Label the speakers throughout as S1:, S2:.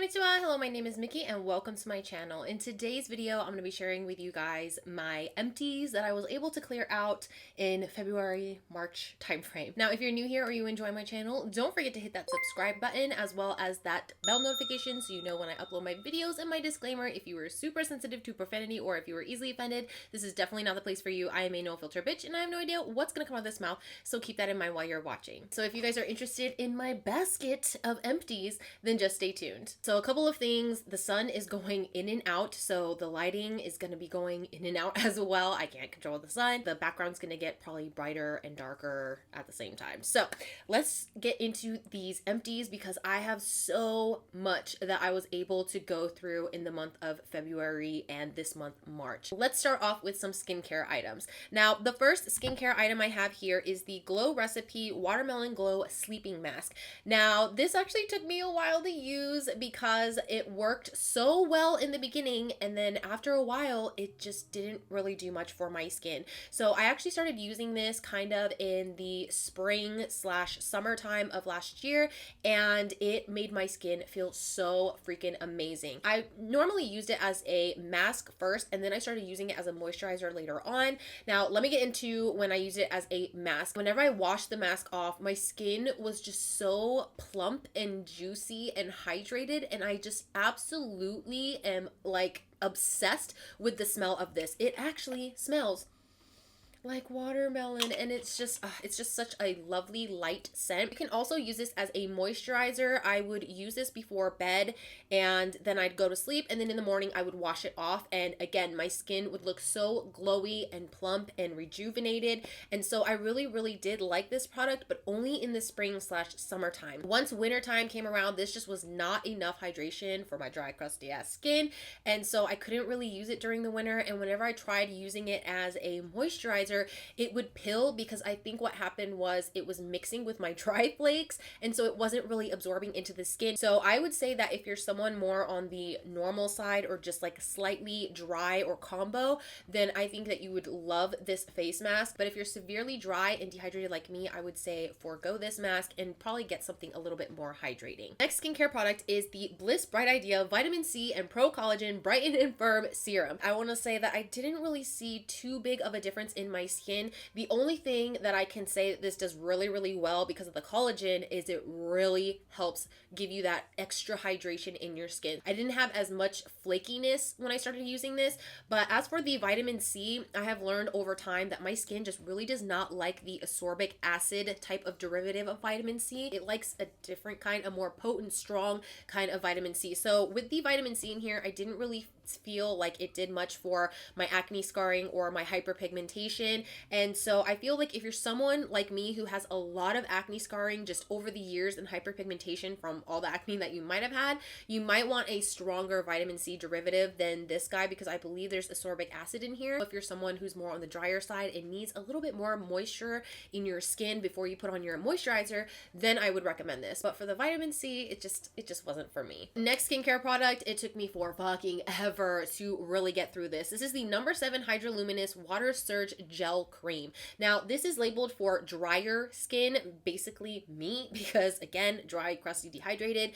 S1: Konnichiwa! Hello, my name is Miki and welcome to my channel. In today's video, I'm going to be sharing with you guys my empties that I was able to clear out in February, March timeframe. Now, if you're new here or you enjoy my channel, don't forget to hit that subscribe button as well as that bell notification so you know when I upload my videos. And my disclaimer, if you were super sensitive to profanity or if you were easily offended, this is definitely not the place for you. I am a no filter bitch and I have no idea what's going to come out of this mouth, so keep that in mind while you're watching. So if you guys are interested in my basket of empties, then just stay tuned. So a couple of things, the sun is going in and out, so the lighting is going to be going in and out as well. I can't control the sun. The background's going to get probably brighter and darker at the same time. So let's get into these empties because I have so much that I was able to go through in the month of February and this month, March. Let's start off with some skincare items. Now, the first skincare item I have here is the Glow Recipe Watermelon Glow Sleeping Mask. Now, this actually took me a while to use because it worked so well in the beginning, and then after a while it just didn't really do much for my skin. So I actually started using this kind of in the spring / summertime of last year, and it made my skin feel so freaking amazing. I normally used it as a mask first, and then I started using it as a moisturizer later on. Now let me get into when I used it as a mask. Whenever I washed the mask off, my skin was just so plump and juicy and hydrated, and I just absolutely am like obsessed with the smell of this. It actually smells like watermelon, and it's just such a lovely light scent. You can also use this as a moisturizer. I would use this before bed and then I'd go to sleep, and then in the morning I would wash it off, and again my skin would look so glowy and plump and rejuvenated. And so I really did like this product, but only in the spring / summertime. Once wintertime came around, this just was not enough hydration for my dry, crusty ass skin, and so I couldn't really use it during the winter. And whenever I tried using it as a moisturizer, it would pill because I think what happened was it was mixing with my dry flakes, and so it wasn't really absorbing into the skin. So I would say that if you're someone more on the normal side or just like slightly dry or combo, then I think that you would love this face mask. But if you're severely dry and dehydrated like me, I would say forego this mask and probably get something a little bit more hydrating. Next skincare product is the Bliss Bright Idea Vitamin C and Pro Collagen Brightened and Firm Serum. I want to say that I didn't really see too big of a difference in my skin. The only thing that I can say that this does really well because of the collagen is it really helps give you that extra hydration in your skin. I didn't have as much flakiness when I started using this, but as for the vitamin C, I have learned over time that my skin just really does not like the ascorbic acid type of derivative of vitamin C. It likes a different kind, a more potent, strong kind of vitamin C. So with the vitamin C in here, I didn't really feel like it did much for my acne scarring or my hyperpigmentation. And so I feel like if you're someone like me who has a lot of acne scarring just over the years and hyperpigmentation from all the acne that you might have had, you might want a stronger vitamin C derivative than this guy because I believe there's ascorbic acid in here. If you're someone who's more on the drier side and needs a little bit more moisture in your skin before you put on your moisturizer, then I would recommend this. But for the vitamin C, it just wasn't for me. Next skincare product, it took me for fucking ever to really get through this. This is the No. 7 Hydroluminous Water Surge Gel Cream. Now, this is labeled for drier skin, basically me, because again, dry, crusty, dehydrated.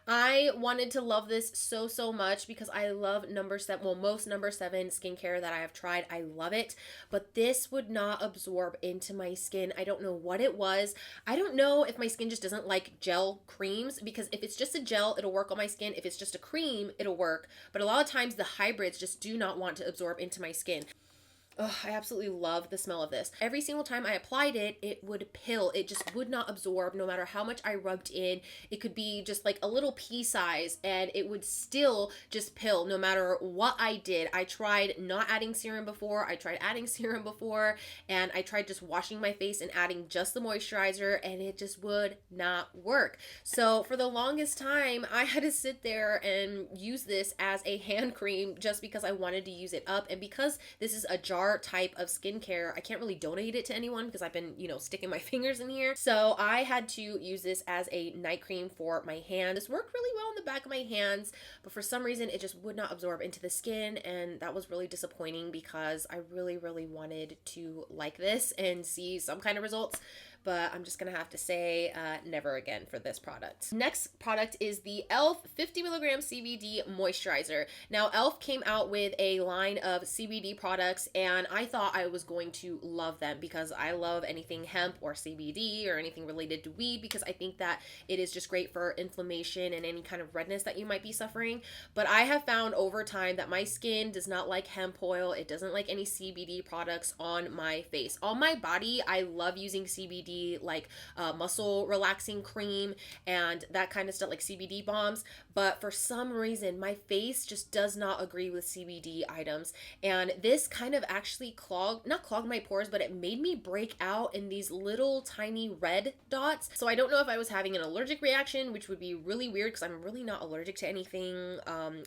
S1: I wanted to love this so much because I love No. 7, well, most No. 7 skincare that I have tried. I love it, but this would not absorb into my skin. I don't know what it was. I don't know if my skin just doesn't like gel creams, because if it's just a gel, it'll work on my skin. If it's just a cream, it'll work. But a lot of times the hybrids just do not want to absorb into my skin. Oh, I absolutely love the smell of this. Every single time I applied it, it would pill. It just would not absorb no matter how much I rubbed in. It could be just like a little pea size and it would still just pill no matter what I did. I tried not adding serum before. I tried adding serum before, and I tried just washing my face and adding just the moisturizer, and it just would not work. So for the longest time, I had to sit there and use this as a hand cream just because I wanted to use it up. And because this is a jar type of skincare, I can't really donate it to anyone because I've been, sticking my fingers in here. So I had to use this as a night cream for my hand. This worked really well on the back of my hands, but for some reason it just would not absorb into the skin, and that was really disappointing because I really wanted to like this and see some kind of results. but I'm just gonna have to say never again for this product. Next product is the e.l.f. 50 milligram CBD Moisturizer. Now, e.l.f. came out with a line of CBD products, and I thought I was going to love them because I love anything hemp or CBD or anything related to weed, because I think that it is just great for inflammation and any kind of redness that you might be suffering. But I have found over time that my skin does not like hemp oil. It doesn't like any CBD products on my face. On my body, I love using CBD, like muscle relaxing cream and that kind of stuff, like CBD bombs. But for some reason, my face just does not agree with CBD items. And this kind of actually not clogged my pores, but it made me break out in these little tiny red dots. So I don't know if I was having an allergic reaction, which would be really weird because I'm really not allergic to anything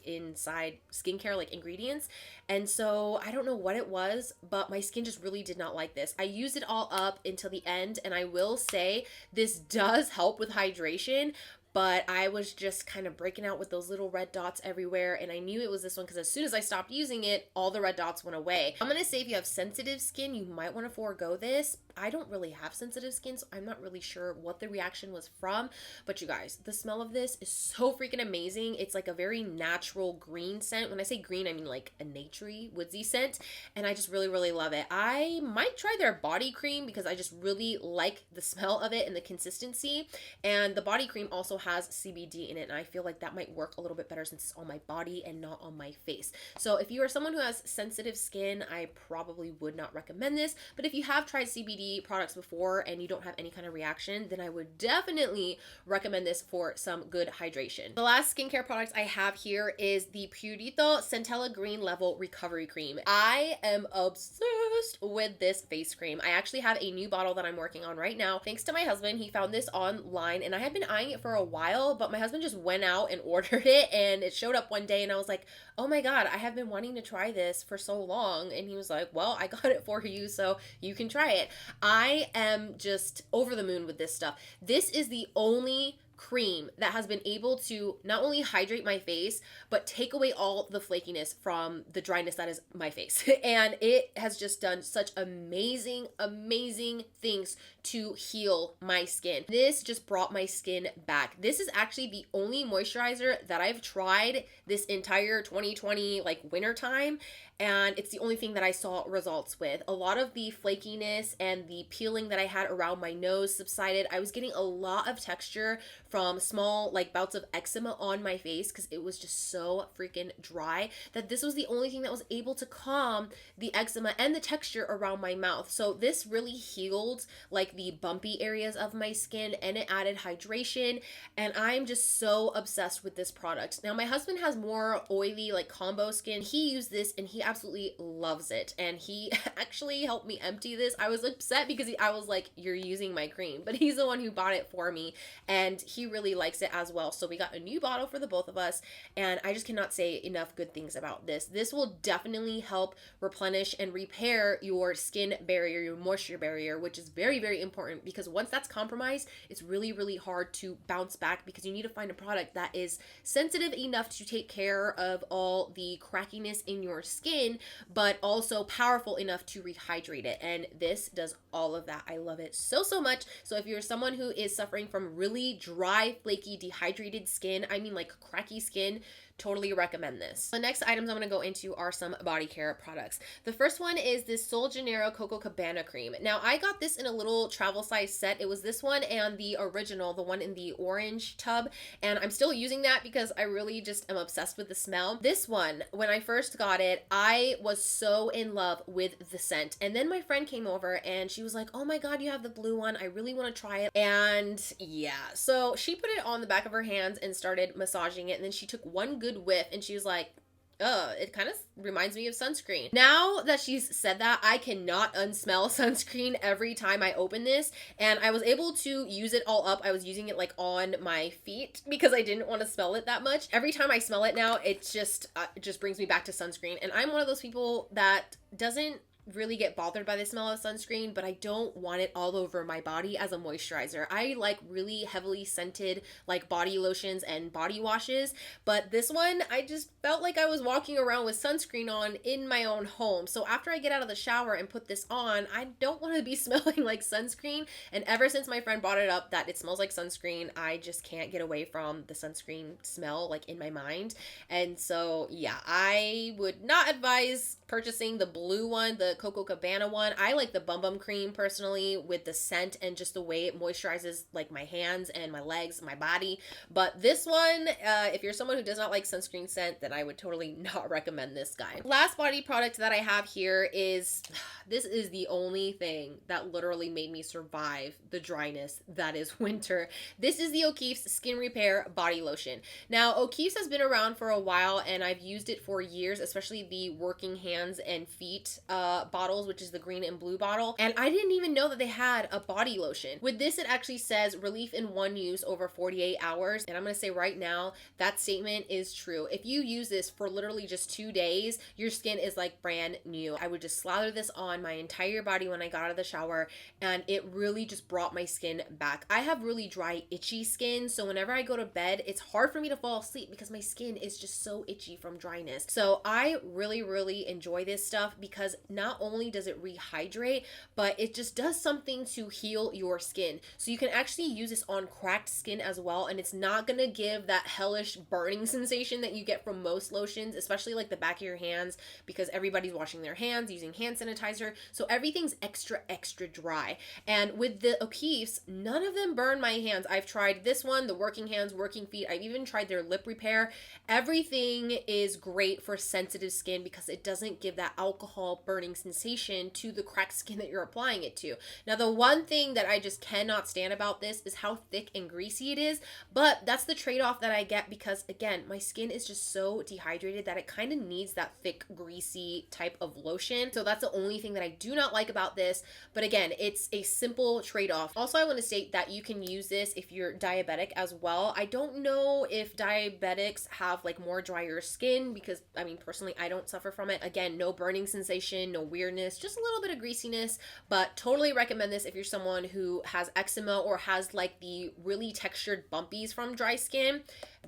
S1: inside skincare, like ingredients. And so I don't know what it was, but my skin just really did not like this. I used it all up until the end, and I will say this does help with hydration, but I was just kind of breaking out with those little red dots everywhere, and I knew it was this one because as soon as I stopped using it, all the red dots went away. I'm gonna say if you have sensitive skin, you might want to forego this. I don't really have sensitive skin, so I'm not really sure what the reaction was from, but you guys, the smell of this is so freaking amazing. It's like a very natural green scent. When I say green, I mean like a naturey, woodsy scent, and I just really, really love it. I might try their body cream because I just really like the smell of it and the consistency, and the body cream also has CBD in it, and I feel like that might work a little bit better since it's on my body and not on my face. So if you are someone who has sensitive skin, I probably would not recommend this, but if you have tried CBD products before and you don't have any kind of reaction, then I would definitely recommend this for some good hydration. The last skincare product I have here is the Purito Centella Green Level Recovery Cream. I am obsessed with this face cream. I actually have a new bottle that I'm working on right now. Thanks to my husband, he found this online, and I had been eyeing it for a while, but my husband just went out and ordered it, and it showed up one day, and I was like, oh my god, I have been wanting to try this for so long. And he was like, well, I got it for you so you can try it. I am just over the moon with this stuff. This is the only cream that has been able to not only hydrate my face, but take away all the flakiness from the dryness that is my face. And it has just done such amazing, amazing things to heal my skin. This just brought my skin back. This is actually the only moisturizer that I've tried this entire 2020 like winter time, and it's the only thing that I saw results with. A lot of the flakiness and the peeling that I had around my nose subsided. I was getting a lot of texture from small like bouts of eczema on my face because it was just so freaking dry, that this was the only thing that was able to calm the eczema and the texture around my mouth. So this really healed like the bumpy areas of my skin, and it added hydration, and I'm just so obsessed with this product. Now my husband has more oily like combo skin. He used this and he absolutely loves it, and he actually helped me empty this. I was upset because I was like, you're using my cream, but he's the one who bought it for me, and he really likes it as well. So we got a new bottle for the both of us, and I just cannot say enough good things about this. This will definitely help replenish and repair your skin barrier, your moisture barrier, which is very, very important, because once that's compromised, it's really, really hard to bounce back, because you need to find a product that is sensitive enough to take care of all the crackiness in your skin, but also powerful enough to rehydrate it. And this does all of that. I love it so, so much. So if you're someone who is suffering from really dry, flaky, dehydrated skin, I mean like cracky skin, totally recommend this. The next items I'm going to go into are some body care products. The first one is this Sol Genera Coco Cabana cream. Now I got this in a little travel size set. It was this one and the original, the one in the orange tub, and I'm still using that because I really just am obsessed with the smell. This one, when I first got it, I was so in love with the scent, and then my friend came over and she was like, oh my god, you have the blue one, I really want to try it. And yeah, so she put it on the back of her hands and started massaging it, and then she took one good whiff and she was like, it kind of reminds me of sunscreen. Now that she's said that, I cannot unsmell sunscreen every time I open this, and I was able to use it all up. I was using it like on my feet because I didn't want to smell it that much. Every time I smell it now, it just brings me back to sunscreen, and I'm one of those people that doesn't really get bothered by the smell of sunscreen, but I don't want it all over my body as a moisturizer. I like really heavily scented like body lotions and body washes, but this one, I just felt like I was walking around with sunscreen on in my own home. So after I get out of the shower and put this on, I don't want to be smelling like sunscreen. And ever since my friend brought it up that it smells like sunscreen, I just can't get away from the sunscreen smell like in my mind. And so yeah, I would not advise purchasing the blue one, the Coco Cabana one. I like the Bum Bum Cream personally with the scent and just the way it moisturizes like my hands and my legs, my body. But this one, if you're someone who does not like sunscreen scent, then I would totally not recommend this guy. Last body product that I have here is, this is the only thing that literally made me survive the dryness that is winter. This is the O'Keeffe's Skin Repair Body Lotion. Now, O'Keeffe's has been around for a while and I've used it for years, especially the working hands and feet bottles, which is the green and blue bottle. And I didn't even know that they had a body lotion. With this, it actually says relief in one use over 48 hours. And I'm going to say right now, that statement is true. If you use this for literally just 2 days, your skin is like brand new. I would just slather this on my entire body when I got out of the shower, and it really just brought my skin back. I have really dry, itchy skin, so whenever I go to bed, it's hard for me to fall asleep because my skin is just so itchy from dryness. So I really enjoy this stuff because not only does it rehydrate, but it just does something to heal your skin. So you can actually use this on cracked skin as well, and it's not gonna give that hellish burning sensation that you get from most lotions, especially like the back of your hands, because everybody's washing their hands using hand sanitizer, so everything's extra dry. And with the O'Keeffe's, none of them burn my hands. I've tried this one, the working hands, working feet. I've even tried their lip repair. Everything is great for sensitive skin because it doesn't give that alcohol burning sensation to the cracked skin that you're applying it to. Now, the one thing that I just cannot stand about this is how thick and greasy it is, but that's the trade-off that I get because, again, my skin is just so dehydrated that it kind of needs that thick, greasy type of lotion. So that's the only thing that I do not like about this, but again, it's a simple trade-off. Also, I want to state that you can use this if you're diabetic as well. I don't know if diabetics have like more drier skin because, I mean, personally, I don't suffer from it. Again, no burning sensation, no weirdness, just a little bit of greasiness, but totally recommend this if you're someone who has eczema or has like the really textured bumpies from dry skin.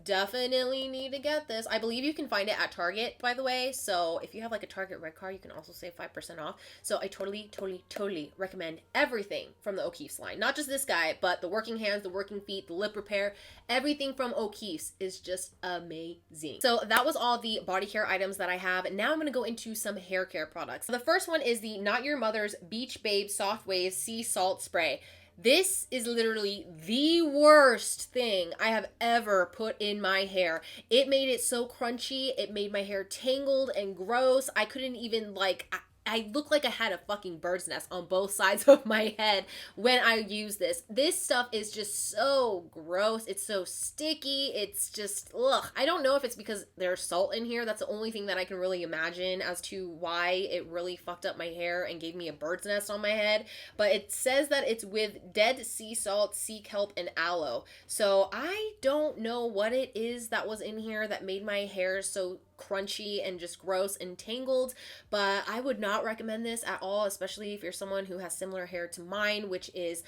S1: Definitely need to get this. I believe you can find it at Target, by the way, so if you have like a Target red card, you can also save 5% off. So I totally recommend everything from the O'Keeffe's line. Not just this guy, but the working hands, the working feet, the lip repair, everything from O'Keeffe's is just amazing. So that was all the body care items that I have. Now I'm going to go into some hair care products. So the first one is the Not Your Mother's Beach Babe Soft Waves Sea Salt Spray. This is literally the worst thing I have ever put in my hair. It made it so crunchy. It made my hair tangled and gross. I couldn't even I looked like I had a fucking bird's nest on both sides of my head when I use this. This stuff is just so gross. It's so sticky. It's just, ugh. I don't know if it's because there's salt in here. That's the only thing that I can really imagine as to why it really fucked up my hair and gave me a bird's nest on my head. But it says that it's with dead sea salt, sea kelp, and aloe. So I don't know what it is that was in here that made my hair so crunchy and just gross and tangled, but I would not recommend this at all, especially if you're someone who has similar hair to mine, which is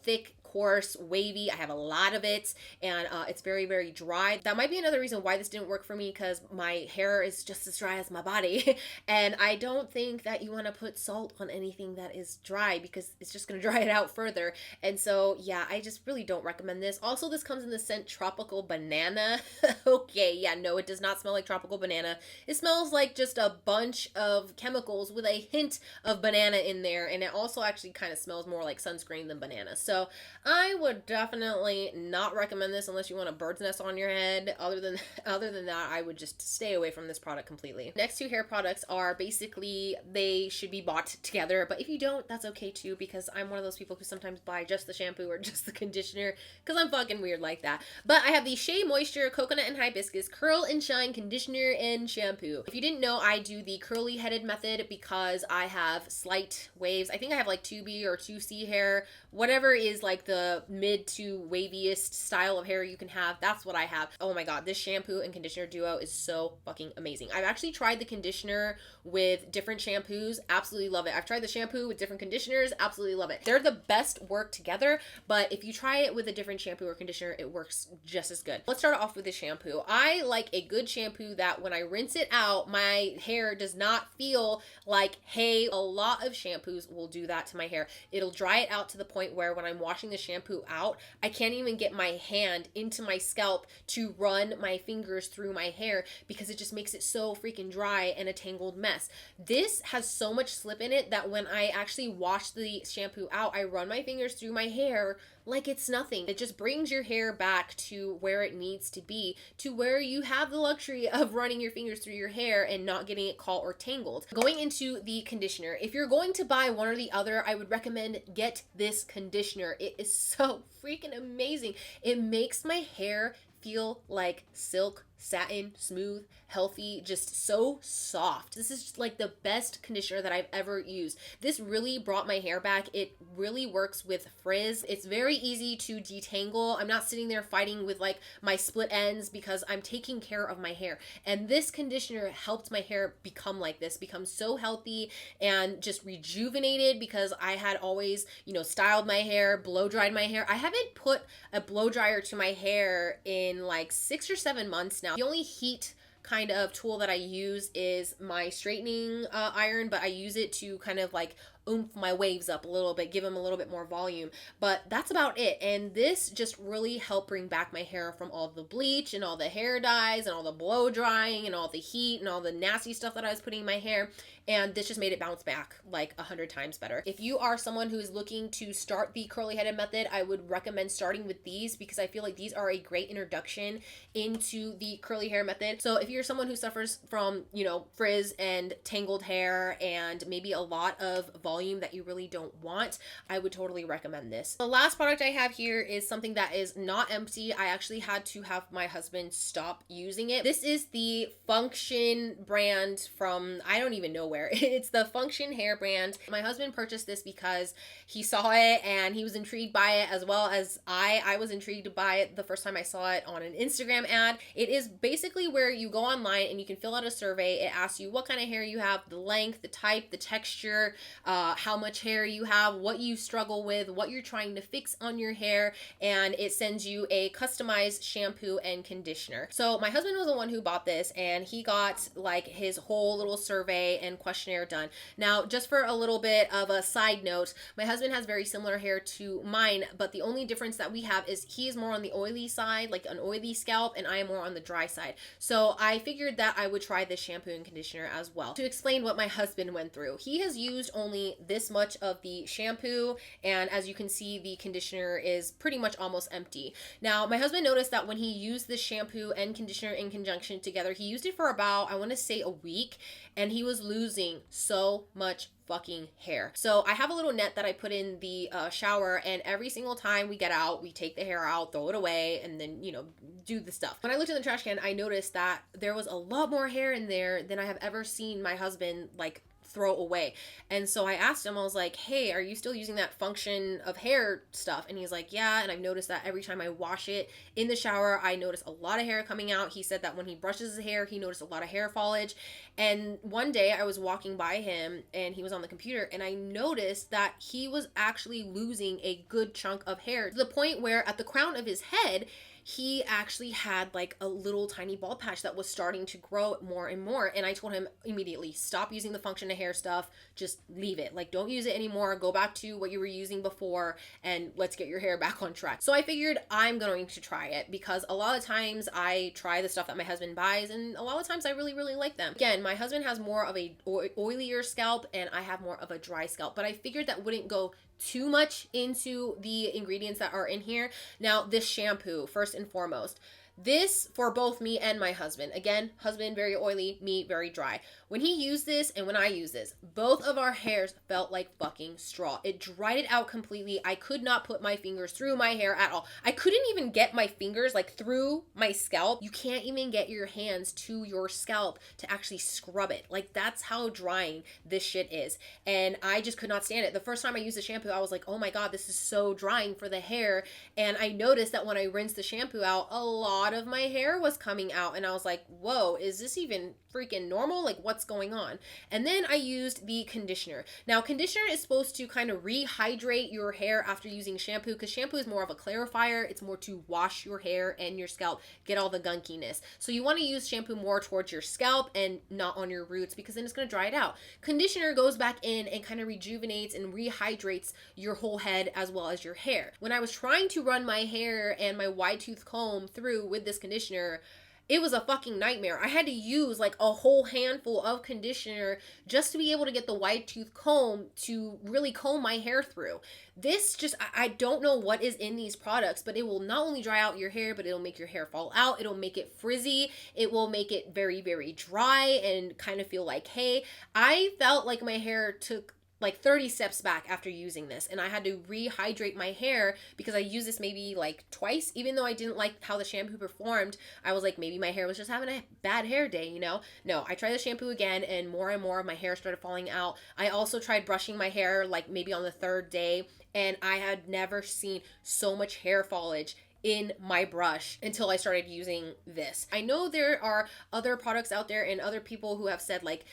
S1: thick, coarse, wavy. I have a lot of it, and it's very dry. That might be another reason why this didn't work for me, because my hair is just as dry as my body and I don't think that you want to put salt on anything that is dry because it's just going to dry it out further. And so yeah, I just really don't recommend this. Also, this comes in the scent Tropical Banana. Okay, yeah, no, it does not smell like tropical banana. It smells like just a bunch of chemicals with a hint of banana in there, and it also actually kind of smells more like sunscreen than banana. So I would definitely not recommend this unless you want a bird's nest on your head. Other than that, I would just stay away from this product completely. Next two hair products are basically, they should be bought together, but if you don't, that's okay too, because I'm one of those people who sometimes buy just the shampoo or just the conditioner because I'm fucking weird like that. But I have the Shea Moisture Coconut and Hibiscus Curl and Shine Conditioner and Shampoo. If you didn't know, I do the curly headed method because I have slight waves. I think I have like 2B or 2C hair, whatever is like the the mid to waviest style of hair you can have. That's what I have. Oh my god, this shampoo and conditioner duo is so fucking amazing. I've actually tried the conditioner with different shampoos, absolutely love it. I've tried the shampoo with different conditioners, absolutely love it. They're the best work together, but if you try it with a different shampoo or conditioner, it works just as good. Let's start off with the shampoo. I like a good shampoo that when I rinse it out, my hair does not feel like hay. A lot of shampoos will do that to my hair. It'll dry it out to the point where when I'm washing the shampoo out, I can't even get my hand into my scalp to run my fingers through my hair because it just makes it so freaking dry and a tangled mess. This has so much slip in it that when I actually wash the shampoo out, I run my fingers through my hair like it's nothing. It just brings your hair back to where it needs to be, to where you have the luxury of running your fingers through your hair and not getting it caught or tangled. Going into the conditioner, if you're going to buy one or the other, I would recommend get this conditioner. It is so freaking amazing. It makes my hair feel like silk, satin, smooth, healthy, just so soft. This is just like the best conditioner that I've ever used. This really brought my hair back. It really works with frizz. It's very easy to detangle. I'm not sitting there fighting with like my split ends because I'm taking care of my hair. And this conditioner helped my hair become like this, become so healthy and just rejuvenated because I had always, you know, styled my hair, blow dried my hair. I haven't put a blow dryer to my hair in like 6 or 7 months now. The only heat kind of tool that I use is my straightening iron, but I use it to kind of like oomph my waves up a little bit, give them a little bit more volume, but that's about it. And this just really helped bring back my hair from all the bleach and all the hair dyes and all the blow drying and all the heat and all the nasty stuff that I was putting in my hair. And this just made it bounce back like 100 times better. If you are someone who is looking to start the curly headed method, I would recommend starting with these because I feel like these are a great introduction into the curly hair method. So if you're someone who suffers from, you know, frizz and tangled hair and maybe a lot of volume that you really don't want, I would totally recommend this. The last product I have here is something that is not empty. I actually had to have my husband stop using it. This is the Function brand from, I don't even know where. It's the Function hair brand. My husband purchased this because he saw it and he was intrigued by it, as well as I was intrigued by it the first time I saw it on an Instagram ad. It is basically where you go online and you can fill out a survey. It asks you what kind of hair you have, the length, the type, the texture, how much hair you have, what you struggle with, what you're trying to fix on your hair, and it sends you a customized shampoo and conditioner. So my husband was the one who bought this, and he got like his whole little survey and questionnaire done. Now, just for a little bit of a side note, my husband has very similar hair to mine, but the only difference that we have is he is more on the oily side, like an oily scalp, and I am more on the dry side. So I figured that I would try this shampoo and conditioner as well. To explain what my husband went through, he has used only this much of the shampoo, and as you can see, the conditioner is pretty much almost empty. Now, my husband noticed that when he used the shampoo and conditioner in conjunction together, he used it for about, I want to say, a week, and he was losing so much fucking hair. So I have a little net that I put in the shower, and every single time we get out, we take the hair out, throw it away, and then, you know, do the stuff. When I looked in the trash can, I noticed that there was a lot more hair in there than I have ever seen my husband like throw away. And so I asked him, I was like, hey, are you still using that Function of hair stuff? And he's like, yeah. And I've noticed that every time I wash it in the shower, I notice a lot of hair coming out. He said that when he brushes his hair, he noticed a lot of hair foliage. And one day I was walking by him and he was on the computer, and I noticed that he was actually losing a good chunk of hair, to the point where at the crown of his head, he actually had like a little tiny bald patch that was starting to grow more and more. And I told him immediately, stop using the Function of hair stuff. Just leave it. Like, don't use it anymore. Go back to what you were using before and let's get your hair back on track. So I figured I'm going to try it because a lot of times I try the stuff that my husband buys, and a lot of times I really, really like them. Again, my husband has more of a oilier scalp and I have more of a dry scalp, but I figured that wouldn't go too much into the ingredients that are in here. Now, this shampoo, first and foremost, This for both me and my husband. Again, husband very oily, me very dry. When he used this and when I used this, both of our hairs felt like fucking straw. It dried it out completely. I could not put my fingers through my hair at all. I couldn't even get my fingers like through my scalp. You can't even get your hands to your scalp to actually scrub it. Like, that's how drying this shit is. And I just could not stand it. The first time I used the shampoo, I was like, oh my God, this is so drying for the hair. And I noticed that when I rinsed the shampoo out, a lot of my hair was coming out. And I was like, whoa, is this even freaking normal? Like, what's going on? And then I used the conditioner. Now, conditioner is supposed to kind of rehydrate your hair after using shampoo, because shampoo is more of a clarifier. It's more to wash your hair and your scalp, get all the gunkiness. So you want to use shampoo more towards your scalp and not on your roots, because then it's going to dry it out. Conditioner goes back in and kind of rejuvenates and rehydrates your whole head as well as your hair. When I was trying to run my hair and my wide tooth comb through with this conditioner, it was a fucking nightmare. I had to use like a whole handful of conditioner just to be able to get the wide tooth comb to really comb my hair through. This just, I don't know what is in these products, but it will not only dry out your hair, but it'll make your hair fall out. It'll make it frizzy. It will make it very, very dry and kind of feel like hay. I felt like my hair took like 30 steps back after using this, and I had to rehydrate my hair because I used this maybe like twice. Even though I didn't like how the shampoo performed, I was like, maybe my hair was just having a bad hair day, you know? No, I tried the shampoo again and more of my hair started falling out. I also tried brushing my hair like maybe on the third day, and I had never seen so much hair foliage in my brush until I started using this. I know there are other products out there and other people who have said like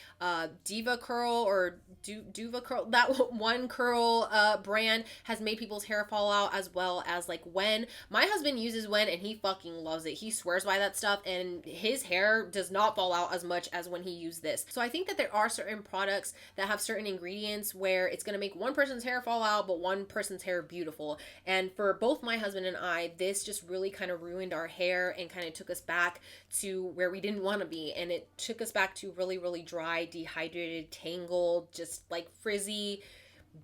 S1: Diva Curl or Duva Curl, that one curl brand has made people's hair fall out, as well as like When. My husband uses When and he fucking loves it. He swears by that stuff and his hair does not fall out as much as when he used this. So I think that there are certain products that have certain ingredients where it's going to make one person's hair fall out but one person's hair beautiful. And for both my husband and I, this just really kind of ruined our hair and kind of took us back to where we didn't want to be. And it took us back to really, really dry, dehydrated, tangled, just like frizzy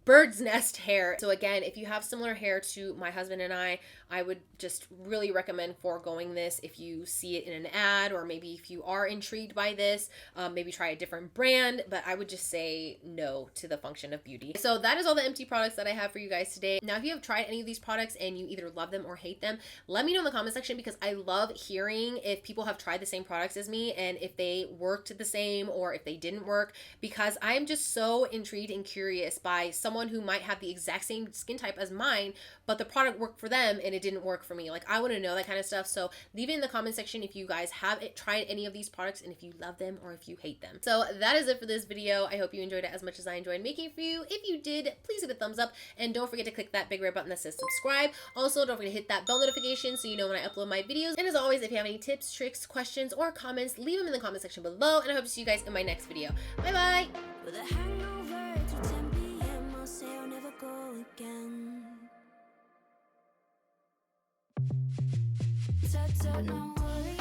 S1: bird's nest hair. So again, if you have similar hair to my husband and I would just really recommend foregoing this if you see it in an ad, or maybe if you are intrigued by this, maybe try a different brand, but I would just say no to the function of beauty. So that is all the empty products that I have for you guys today. Now, if you have tried any of these products and you either love them or hate them, let me know in the comment section, because I love hearing if people have tried the same products as me and if they worked the same or if they didn't work, because I'm just so intrigued and curious by someone who might have the exact same skin type as mine, but the product worked for them and it didn't work for me. Like, I want to know that kind of stuff. So leave it in the comment section if you guys have tried any of these products and if you love them or if you hate them. So that is it for this video. I hope you enjoyed it as much as I enjoyed making it for you. If you did, please hit a thumbs up and don't forget to click that big red button that says subscribe. Also, don't forget to hit that bell notification so you know when I upload my videos. And as always, if you have any tips, tricks, questions, or comments, leave them in the comment section below, and I hope to see you guys in my next video. Bye bye! With a hangover to 10 p.m. I'll say I'll never go again. Tut, tut, no worries.